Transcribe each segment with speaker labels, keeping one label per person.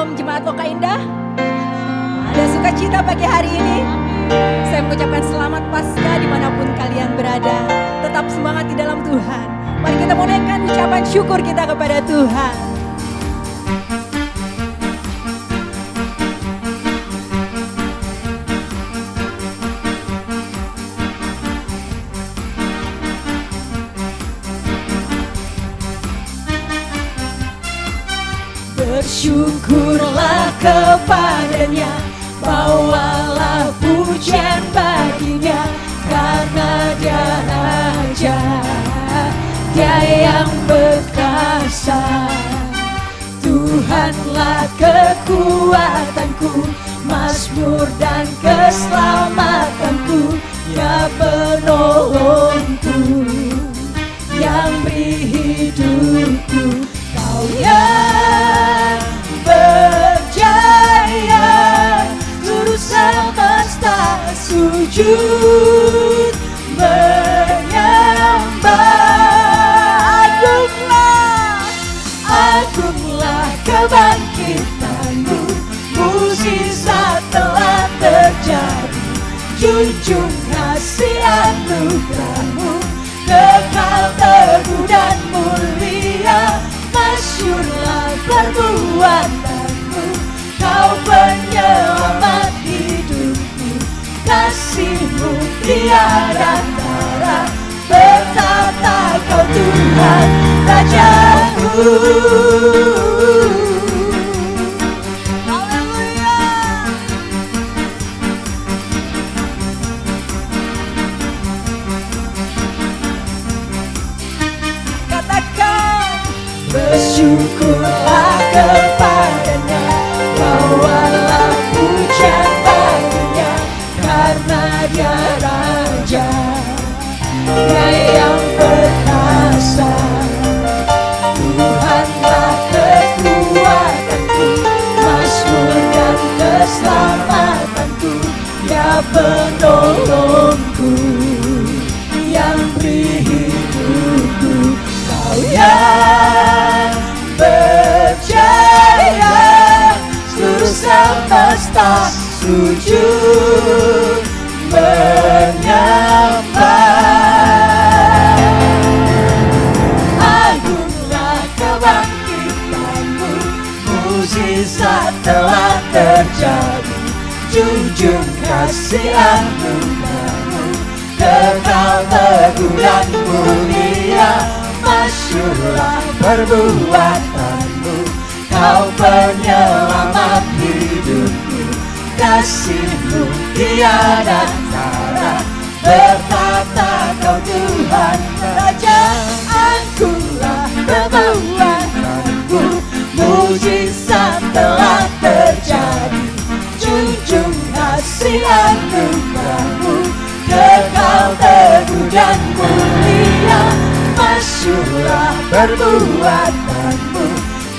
Speaker 1: Shalom Jemaat Loka Indah. Ada sukacita pagi hari ini. Saya mengucapkan selamat Paskah dimanapun kalian berada. Tetap semangat di dalam Tuhan. Mari kita menaikkan ucapan syukur kita kepada Tuhan. Bersyukurlah kepadanya, bawalah pujian baginya, karena dia Raja, dia yang berkuasa. Tuhanlah kekuatanku, mazmur dan keselamatanku, dia penolongku, yang beri hidupku. Kau yang berjaya, seluruh semesta sujud menyembah. Agunglah kebangkitanmu, mukjizat telah terjadi. Junjung kasih anugerahmu, kekal teguh dan mulia. Masyurlah perbuatanmu, kau penyelamat hidupku. Kasihmu tiada tara, bertata kau Tuhan Rajaku. Haleluya. Katakan, bersyukurlah kepadanya, bawalah pujian baginya, karena dia Raja, dia yang perkasa. Tuhanlah kekuatanku, mazmur dan keselamatanku, dia penolongku, yang beri hidupku. Kau yang berjaya, seluruh semesta sujud menyembah. Agunglah kebangkitanmu, mukjizat telah terjadi. Junjung kasih anugerahmu, kekal teguh dan mulia. Masyurlah perbuatanmu, kau penyelamat hidupku. Kasihmu tiada tara, bertata kau Tuhan Raja. Agunglah perbuatanmu, mukjizat telah terjadi. Junjung kasih anugerahmu, kekal teguh dan mulia. Masyurlah perbuatanmu,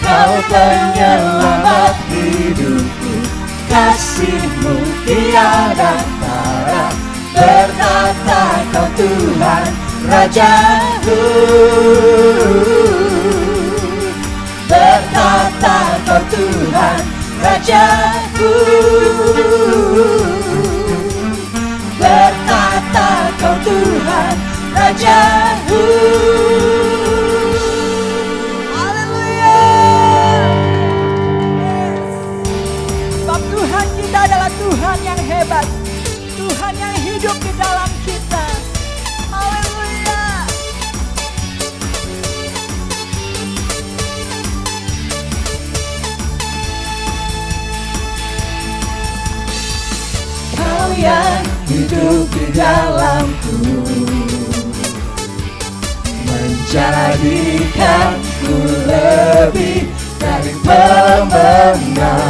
Speaker 1: kau penyelamat hidupku. Kasihmu tiada tara, bertata kau Tuhan Rajaku. Bertata kau Tuhan Rajaku. Bertata kau Tuhan Rajaku. Haleluya. Sebab Tuhan kita adalah Tuhan yang hebat, Tuhan yang hidup di dalam kita. Haleluya. Kau yang hidup di dalamku, menjadikanku lebih dari pemenang.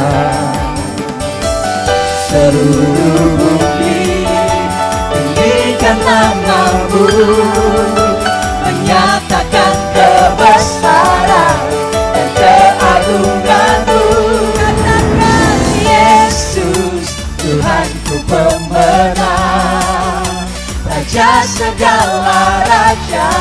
Speaker 1: Seluruh bumi tinggikan nama-Mu, menyatakan kebesaran dan keagungan-Mu. Katakan Yesus, Tuhanku pemenang, Raja segala raja.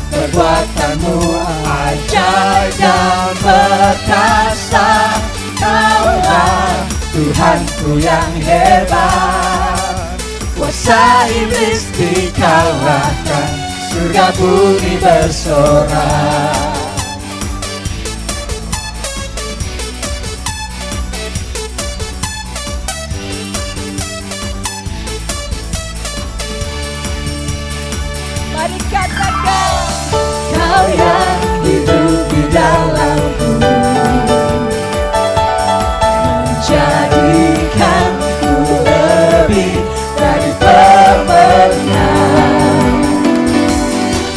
Speaker 1: Perbuatanmu ajaib dan perkasa,
Speaker 2: Kaulah Tuhanku yang hebat, kuasa iblis dikalahkan, surga bumi bersorak.
Speaker 1: Mari katakan,
Speaker 2: Kau yang hidup di dalamku, menjadikanku lebih dari pemenang.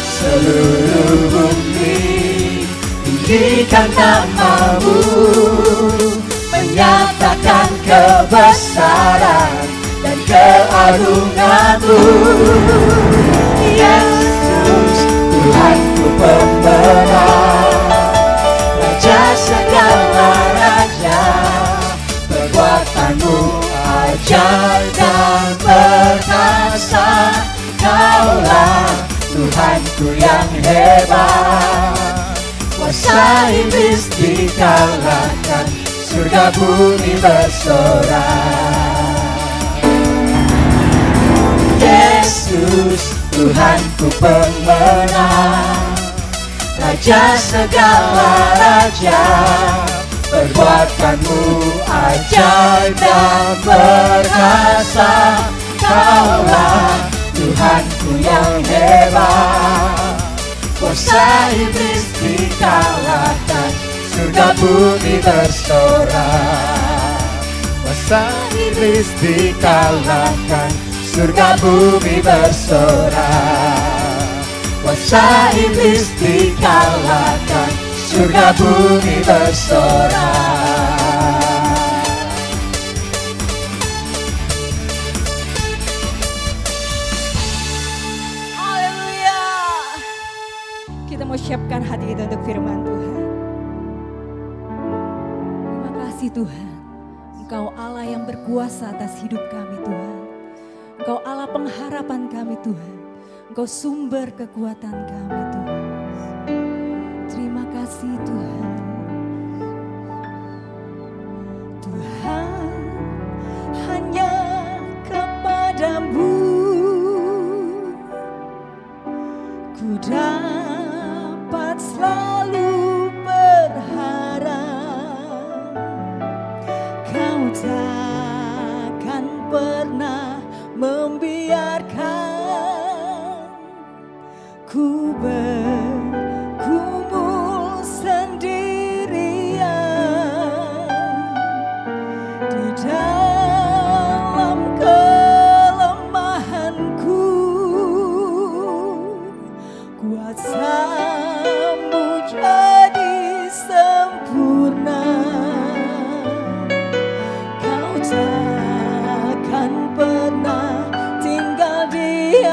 Speaker 2: Seluruh bumi tinggikan namamu, menyatakan kebesaran dan keagunganmu. Yesus, Tuhanku pemenang, Raja segala raja, perbuatanmu ajaib dan perkasa. Kaulah Tuhanku yang hebat, kuasa iblis dikalahkan, surga bumi bersorak. Yesus, Tuhanku pemenang, Raja segala raja, perbuatanmu ajaib dan perkasa. Kaulah Tuhanku yang hebat, kuasa iblis dikalahkan, surga bumi bersorak. Kuasa iblis dikalahkan, surga bumi bersorak. Kuasa iblis dikalahkan, surga bumi bersorak.
Speaker 1: haleluya. Kita mau siapkan hati kita untuk firman Tuhan. Terima kasih Tuhan, Engkau Allah yang berkuasa atas hidup kami Tuhan. Engkau Allah pengharapan kami Tuhan. Engkau sumber kekuatan kami Tuhan. Terima kasih Tuhan. Tuhan, hanya kepadamu ku dapat selalu berharap. Kau takkan pernah membiarkan ku bergumul sendirian di dalam kelemahanku. Kuasa-Mu jadi sempurna. Kau takkan pernah tinggal diam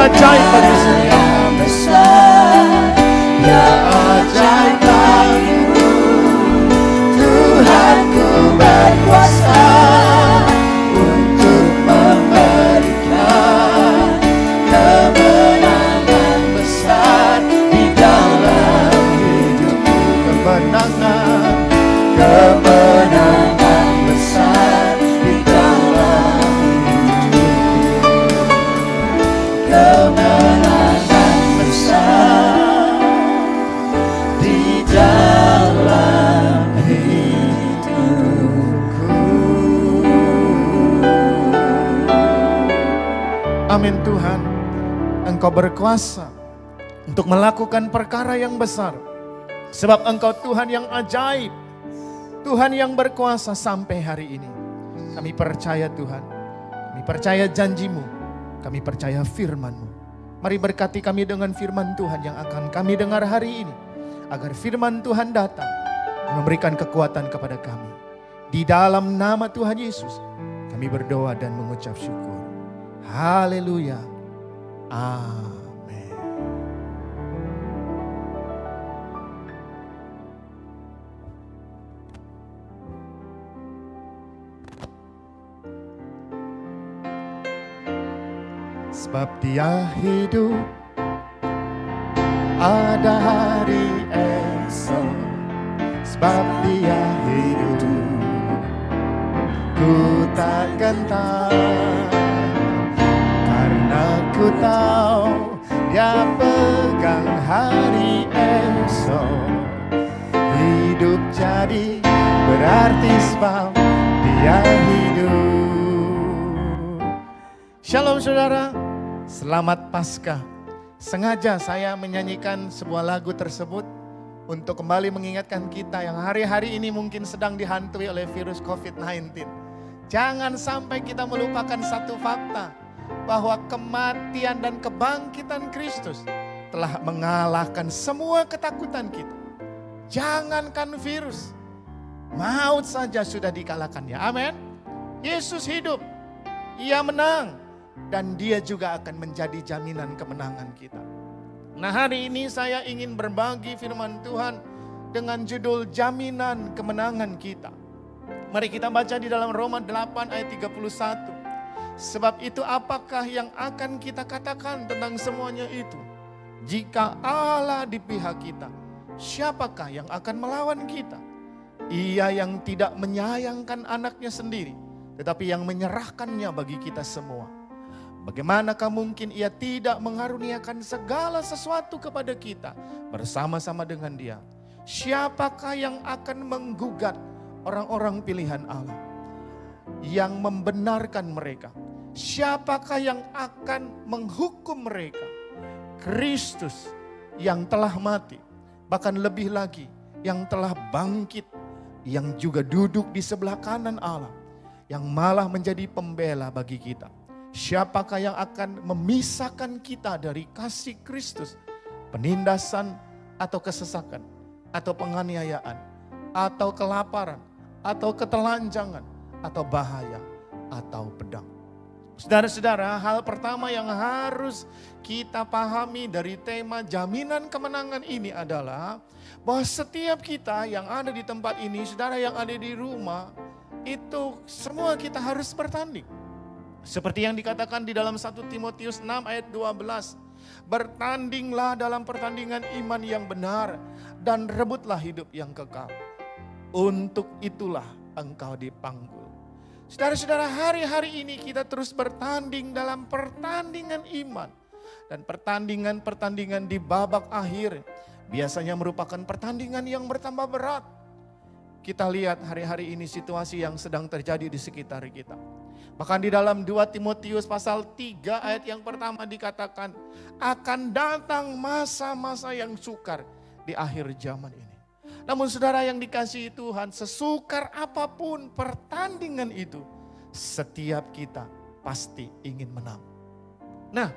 Speaker 2: ajaib bagi saya. Ya ajaib bagimu, Tuhanku berkuasa untuk memberikan kemenangan besar di dalam hidupku. Kemenangan besar di dalam hidupku. Kemenangan besar di dalam hidupku. Amin Tuhan, Engkau berkuasa untuk melakukan perkara yang besar. Sebab Engkau Tuhan yang ajaib, Tuhan yang berkuasa sampai hari ini. Kami percaya Tuhan, kami percaya janji-Mu, kami percaya firman-Mu. Mari berkati kami dengan firman Tuhan yang akan kami dengar hari ini. Agar firman Tuhan datang dan memberikan kekuatan kepada kami. Di dalam nama Tuhan Yesus, kami berdoa dan mengucap syukur. Haleluya. Amin. Sebab Dia hidup, ada hari esok. Sebab Dia hidup, ku tak gentar. Karena ku tahu Dia pegang hari esok. Hidup jadi berarti sebab Dia hidup. Shalom saudara, selamat Paskah. Sengaja saya menyanyikan sebuah lagu tersebut untuk kembali mengingatkan kita yang hari-hari ini mungkin sedang dihantui oleh virus COVID-19. Jangan sampai kita melupakan satu fakta, bahwa kematian dan kebangkitan Kristus telah mengalahkan semua ketakutan kita. Jangankan virus, maut saja sudah dikalahkannya. Amin. Yesus hidup, Ia menang. Dan Dia juga akan menjadi jaminan kemenangan kita. Nah, hari ini saya ingin berbagi firman Tuhan dengan judul jaminan kemenangan kita. Mari kita baca di dalam Roma 8 ayat 31. Sebab itu apakah yang akan kita katakan tentang semuanya itu? Jika Allah di pihak kita, siapakah yang akan melawan kita? Ia yang tidak menyayangkan anaknya sendiri, tetapi yang menyerahkannya bagi kita semua. Bagaimanakah mungkin Ia tidak mengaruniakan segala sesuatu kepada kita bersama-sama dengan Dia? Siapakah yang akan menggugat orang-orang pilihan Allah, yang membenarkan mereka? Siapakah yang akan menghukum mereka? Kristus yang telah mati, bahkan lebih lagi yang telah bangkit, yang juga duduk di sebelah kanan Allah, yang malah menjadi pembela bagi kita. Siapakah yang akan memisahkan kita dari kasih Kristus? Penindasan atau kesesakan, atau penganiayaan, atau kelaparan, atau ketelanjangan, atau bahaya, atau pedang. Saudara-saudara, hal pertama yang harus kita pahami dari tema jaminan kemenangan ini adalah bahwa setiap kita yang ada di tempat ini, saudara yang ada di rumah, itu semua kita harus bertanding. Seperti yang dikatakan di dalam 1 Timotius 6 ayat 12. Bertandinglah dalam pertandingan iman yang benar dan rebutlah hidup yang kekal. Untuk itulah engkau dipanggul. Saudara-saudara, hari-hari ini kita terus bertanding dalam pertandingan iman. Dan pertandingan-pertandingan di babak akhir biasanya merupakan pertandingan yang bertambah berat. Kita lihat hari-hari ini situasi yang sedang terjadi di sekitar kita. Bahkan di dalam 2 Timotius pasal 3 ayat yang pertama dikatakan, akan datang masa-masa yang sukar di akhir zaman ini. Namun saudara yang dikasihi Tuhan, sesukar apapun pertandingan itu, setiap kita pasti ingin menang. Nah,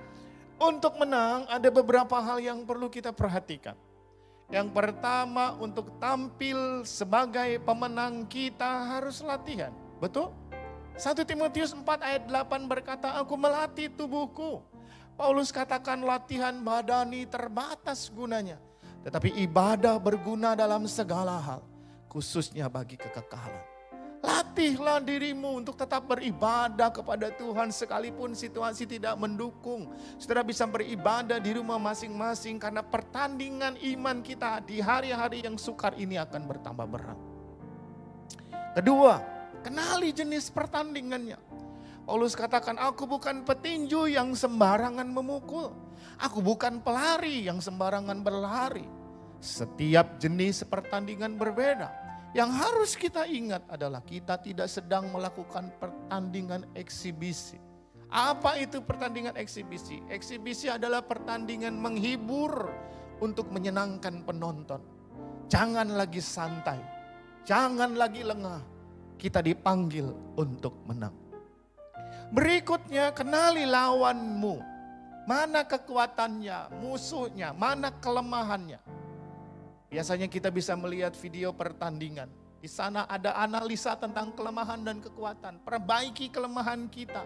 Speaker 2: untuk menang ada beberapa hal yang perlu kita perhatikan. Yang pertama, untuk tampil sebagai pemenang kita harus latihan. Betul? 1 Timotius 4 ayat 8 berkata, aku melatih tubuhku Paulus katakan latihan badani terbatas gunanya. Tetapi ibadah berguna dalam segala hal, khususnya bagi kekekalan. Latihlah dirimu untuk tetap beribadah kepada Tuhan sekalipun situasi tidak mendukung. Saudara bisa beribadah di rumah masing-masing karena pertandingan iman kita di hari-hari yang sukar ini akan bertambah berat. Kedua, kenali jenis pertandingannya. Paulus katakan, aku bukan petinju yang sembarangan memukul. Aku bukan pelari yang sembarangan berlari. Setiap jenis pertandingan berbeda. Yang harus kita ingat adalah kita tidak sedang melakukan pertandingan eksibisi. Apa itu pertandingan eksibisi? Eksibisi adalah pertandingan menghibur untuk menyenangkan penonton. Jangan lagi santai, jangan lagi lengah. Kita dipanggil untuk menang. Berikutnya, kenali lawanmu. Mana kekuatannya, musuhnya, mana kelemahannya. Biasanya kita bisa melihat video pertandingan. Di sana ada analisa tentang kelemahan dan kekuatan. Perbaiki kelemahan kita.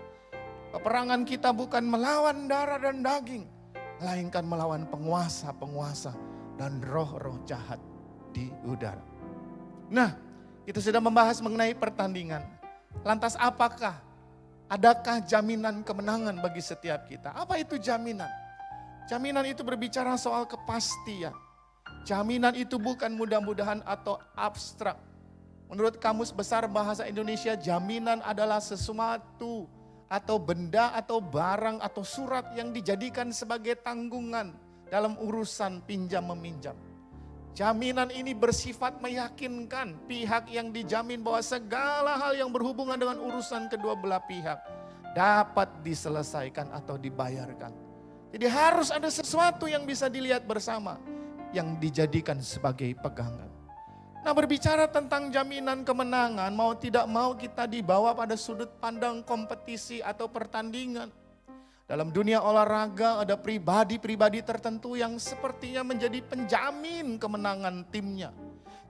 Speaker 2: Peperangan kita bukan melawan darah dan daging, melainkan melawan penguasa-penguasa dan roh-roh jahat di udara. Nah, kita sudah membahas mengenai pertandingan. Lantas adakah jaminan kemenangan bagi setiap kita? Apa itu jaminan? Jaminan itu berbicara soal kepastian. Jaminan itu bukan mudah-mudahan atau abstrak. Menurut Kamus Besar Bahasa Indonesia, jaminan adalah sesuatu atau benda atau barang atau surat yang dijadikan sebagai tanggungan dalam urusan pinjam meminjam. Jaminan ini bersifat meyakinkan pihak yang dijamin bahwa segala hal yang berhubungan dengan urusan kedua belah pihak dapat diselesaikan atau dibayarkan. Jadi harus ada sesuatu yang bisa dilihat bersama, yang dijadikan sebagai pegangan. Nah, berbicara tentang jaminan kemenangan, mau tidak mau kita dibawa pada sudut pandang kompetisi atau pertandingan. Dalam dunia olahraga ada pribadi-pribadi tertentu yang sepertinya menjadi penjamin kemenangan timnya.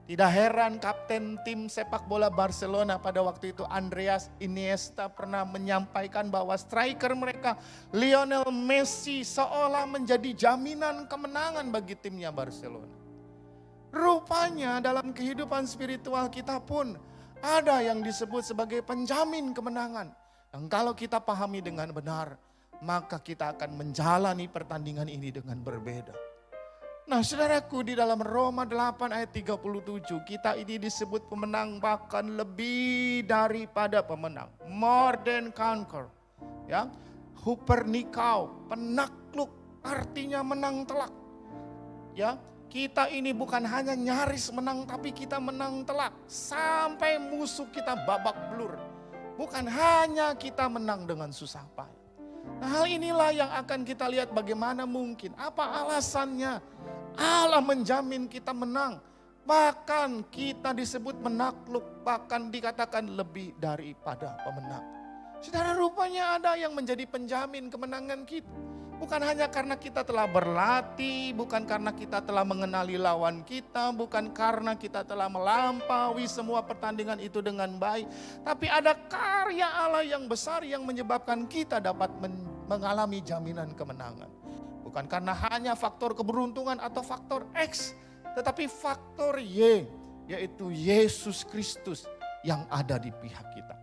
Speaker 2: Tidak heran kapten tim sepak bola Barcelona pada waktu itu Andreas Iniesta pernah menyampaikan bahwa striker mereka Lionel Messi seolah menjadi jaminan kemenangan bagi timnya Barcelona. Rupanya dalam kehidupan spiritual kita pun ada yang disebut sebagai penjamin kemenangan. Dan kalau kita pahami dengan benar, maka kita akan menjalani pertandingan ini dengan berbeda. Nah, saudaraku, di dalam Roma 8 ayat 37, kita ini disebut pemenang, bahkan lebih daripada pemenang. More than conquer. Ya, Hupernikau, penakluk, artinya menang telak. Ya, kita ini bukan hanya nyaris menang, tapi kita menang telak. Sampai musuh kita babak belur. Bukan hanya kita menang dengan susah payah. Nah, hal inilah yang akan kita lihat bagaimana mungkin, apa alasannya Allah menjamin kita menang. Bahkan kita disebut menakluk, bahkan dikatakan lebih daripada pemenang. Saudara, rupanya ada yang menjadi penjamin kemenangan kita. Bukan hanya karena kita telah berlatih, bukan karena kita telah mengenali lawan kita, bukan karena kita telah melampaui semua pertandingan itu dengan baik. Tapi ada karya Allah yang besar yang menyebabkan kita dapat mengalami jaminan kemenangan. Bukan karena hanya faktor keberuntungan atau faktor X, tetapi faktor Y, yaitu Yesus Kristus yang ada di pihak kita.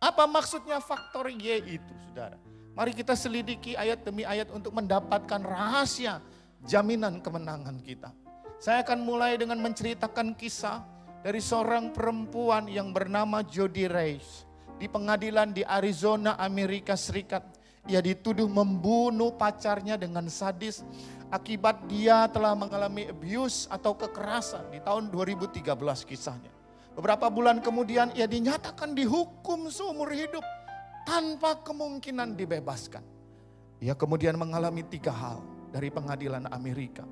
Speaker 2: Apa maksudnya faktor Y itu, saudara? Mari kita selidiki ayat demi ayat untuk mendapatkan rahasia jaminan kemenangan kita. Saya akan mulai dengan menceritakan kisah dari seorang perempuan yang bernama Jody Reyes. Di pengadilan di Arizona, Amerika Serikat. Ia dituduh membunuh pacarnya dengan sadis akibat dia telah mengalami abuse atau kekerasan di tahun 2013 kisahnya. Beberapa bulan kemudian ia dinyatakan dihukum seumur hidup tanpa kemungkinan dibebaskan. Ia kemudian mengalami 3 hal dari pengadilan Amerika.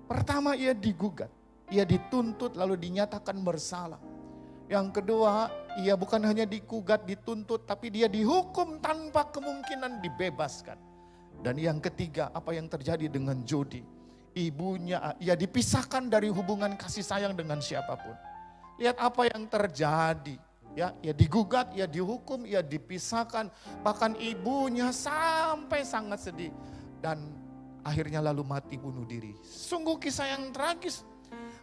Speaker 2: Pertama, ia digugat, ia dituntut lalu dinyatakan bersalah. Yang kedua, ia bukan hanya digugat, dituntut, tapi dia dihukum tanpa kemungkinan dibebaskan. Dan yang ketiga, apa yang terjadi dengan Jody? Ibunya, ia dipisahkan dari hubungan kasih sayang dengan siapapun. Lihat apa yang terjadi. Ya, ia digugat, ia dihukum, ia dipisahkan, bahkan ibunya sampai sangat sedih dan akhirnya lalu mati bunuh diri. Sungguh kisah yang tragis.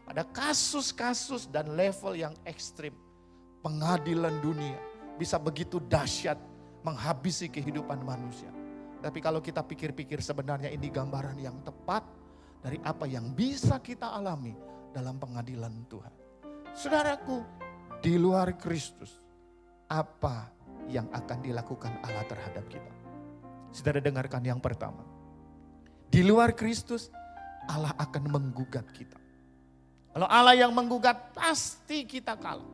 Speaker 2: Ada kasus-kasus dan level yang ekstrim. Pengadilan dunia bisa begitu dahsyat menghabisi kehidupan manusia. Tapi kalau kita pikir-pikir sebenarnya ini gambaran yang tepat dari apa yang bisa kita alami dalam pengadilan Tuhan. Saudaraku, di luar Kristus, apa yang akan dilakukan Allah terhadap kita? Saudara dengarkan yang pertama. Di luar Kristus, Allah akan menggugat kita. Kalau Allah yang menggugat, pasti kita kalah.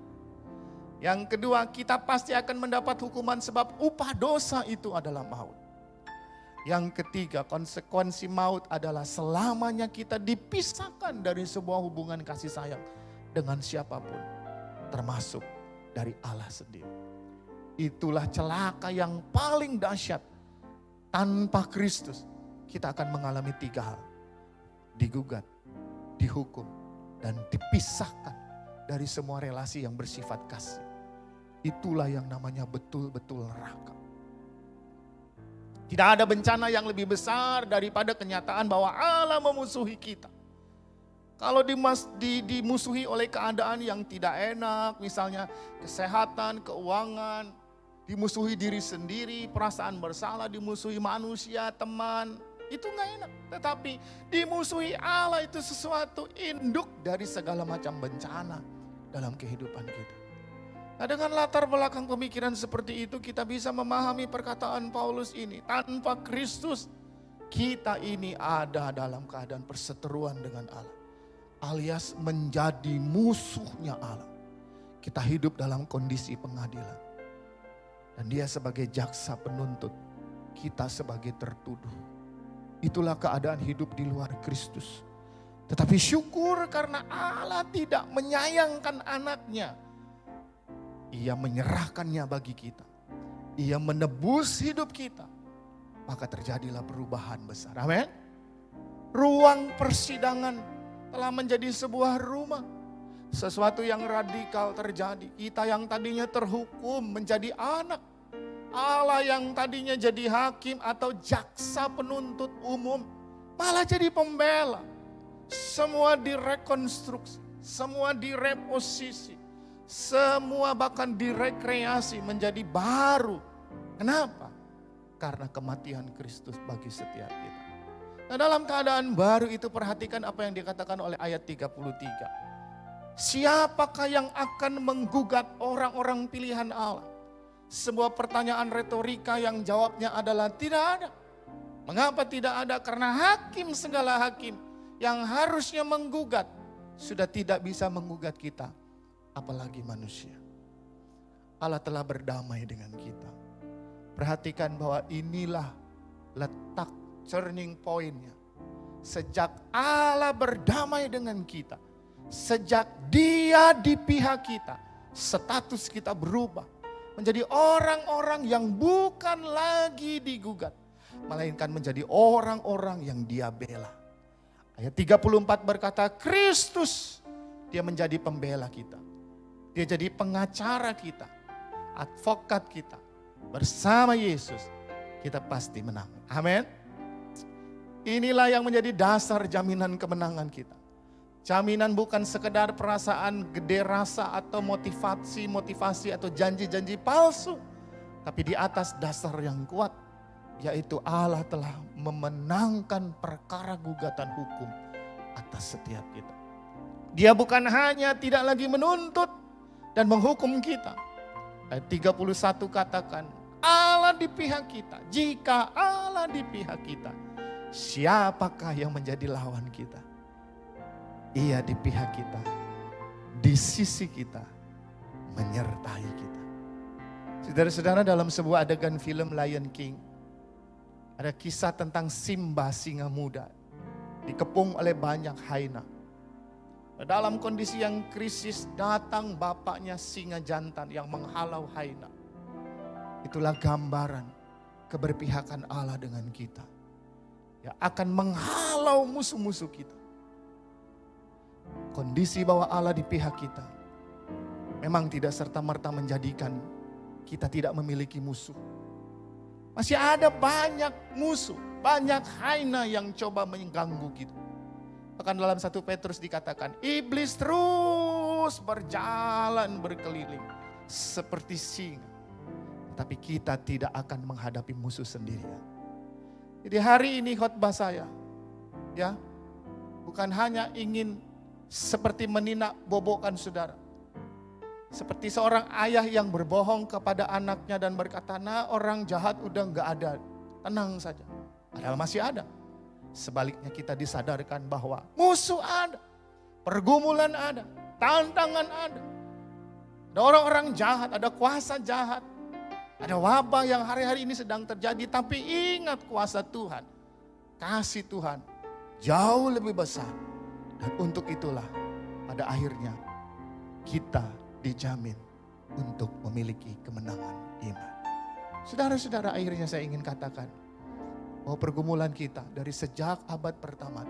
Speaker 2: Yang kedua, kita pasti akan mendapat hukuman sebab upah dosa itu adalah maut. Yang ketiga, konsekuensi maut adalah selamanya kita dipisahkan dari sebuah hubungan kasih sayang dengan siapapun, termasuk dari Allah sendiri. Itulah celaka yang paling dahsyat. Tanpa Kristus, kita akan mengalami 3 hal. Digugat, dihukum, dan dipisahkan dari semua relasi yang bersifat kasih. Itulah yang namanya betul-betul neraka. Tidak ada bencana yang lebih besar daripada kenyataan bahwa Allah memusuhi kita. Kalau dimusuhi oleh keadaan yang tidak enak, misalnya kesehatan, keuangan, dimusuhi diri sendiri, perasaan bersalah, dimusuhi manusia, teman, itu gak enak. Tetapi dimusuhi Allah itu sesuatu induk dari segala macam bencana dalam kehidupan kita. Nah, dengan latar belakang pemikiran seperti itu kita bisa memahami perkataan Paulus ini. Tanpa Kristus kita ini ada dalam keadaan perseteruan dengan Allah. Alias menjadi musuhnya Allah. Kita hidup dalam kondisi pengadilan. Dan dia sebagai jaksa penuntut, kita sebagai tertuduh. Itulah keadaan hidup di luar Kristus. Tetapi syukur karena Allah tidak menyayangkan anaknya. Ia menyerahkannya bagi kita. Ia menebus hidup kita. Maka terjadilah perubahan besar. Amin. Ruang persidangan telah menjadi sebuah rumah. Sesuatu yang radikal terjadi. Kita yang tadinya terhukum menjadi anak. Allah yang tadinya jadi hakim atau jaksa penuntut umum malah jadi pembela. Semua direkonstruksi, semua direposisi, semua bahkan direkreasi menjadi baru. Kenapa? Karena kematian Kristus bagi setiap kita. Nah, dalam keadaan baru itu perhatikan apa yang dikatakan oleh ayat 33. Siapakah yang akan menggugat orang-orang pilihan Allah? Sebuah pertanyaan retorika yang jawabnya adalah tidak ada. Mengapa tidak ada? Karena hakim segala hakim yang harusnya menggugat sudah tidak bisa menggugat kita, apalagi manusia. Allah telah berdamai dengan kita. Perhatikan bahwa inilah letak turning point-nya. Sejak Allah berdamai dengan kita, sejak Dia di pihak kita, status kita berubah. Menjadi orang-orang yang bukan lagi digugat. Melainkan menjadi orang-orang yang Dia bela. Ayat 34 berkata, Kristus, Dia menjadi pembela kita. Dia jadi pengacara kita, advokat kita. Bersama Yesus, kita pasti menang. Amin. Inilah yang menjadi dasar jaminan kemenangan kita. Jaminan bukan sekedar perasaan gede rasa atau motivasi atau janji-janji palsu. Tapi di atas dasar yang kuat, yaitu Allah telah memenangkan perkara gugatan hukum atas setiap kita. Dia bukan hanya tidak lagi menuntut dan menghukum kita. Ayat 31 katakan, Allah di pihak kita. Jika Allah di pihak kita, siapakah yang menjadi lawan kita? Ia di pihak kita, di sisi kita, menyertai kita. Saudara-saudara, dalam sebuah adegan film Lion King, ada kisah tentang Simba singa muda, dikepung oleh banyak hyena. Dalam kondisi yang krisis datang bapaknya singa jantan yang menghalau hyena. Itulah gambaran keberpihakan Allah dengan kita. Ya, akan menghalau musuh-musuh kita. Kondisi bahwa Allah di pihak kita memang tidak serta-merta menjadikan kita tidak memiliki musuh. Masih ada banyak musuh, banyak haina yang coba mengganggu kita. Bahkan dalam 1 Petrus dikatakan, iblis terus berjalan berkeliling seperti singa. Tapi kita tidak akan menghadapi musuh sendirian. Jadi hari ini khotbah saya, ya, bukan hanya ingin seperti meninak bobokan saudara. Seperti seorang ayah yang berbohong kepada anaknya dan berkata, nah orang jahat udah gak ada, tenang saja. Padahal masih ada. Sebaliknya kita disadarkan bahwa musuh ada, pergumulan ada, tantangan ada. Ada orang-orang jahat, ada kuasa jahat. Ada wabah yang hari-hari ini sedang terjadi, tapi ingat kuasa Tuhan, kasih Tuhan jauh lebih besar. Dan untuk itulah pada akhirnya kita dijamin untuk memiliki kemenangan iman. Saudara-saudara, akhirnya saya ingin katakan bahwa pergumulan kita dari sejak abad pertama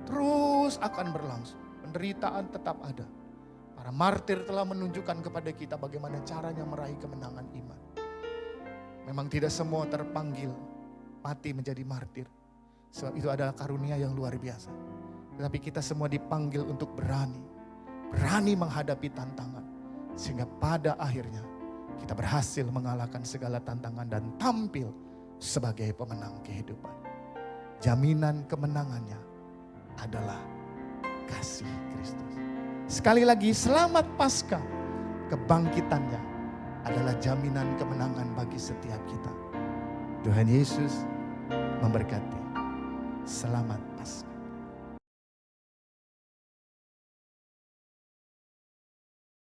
Speaker 2: terus akan berlangsung. Penderitaan tetap ada. Para martir telah menunjukkan kepada kita bagaimana caranya meraih kemenangan iman. Memang tidak semua terpanggil mati menjadi martir. Sebab itu adalah karunia yang luar biasa. Tetapi kita semua dipanggil untuk berani menghadapi tantangan. Sehingga pada akhirnya kita berhasil mengalahkan segala tantangan dan tampil sebagai pemenang kehidupan. Jaminan kemenangannya adalah kasih Kristus. Sekali lagi, selamat Paskah, kebangkitannya adalah jaminan kemenangan bagi setiap kita. Tuhan Yesus memberkati. Selamat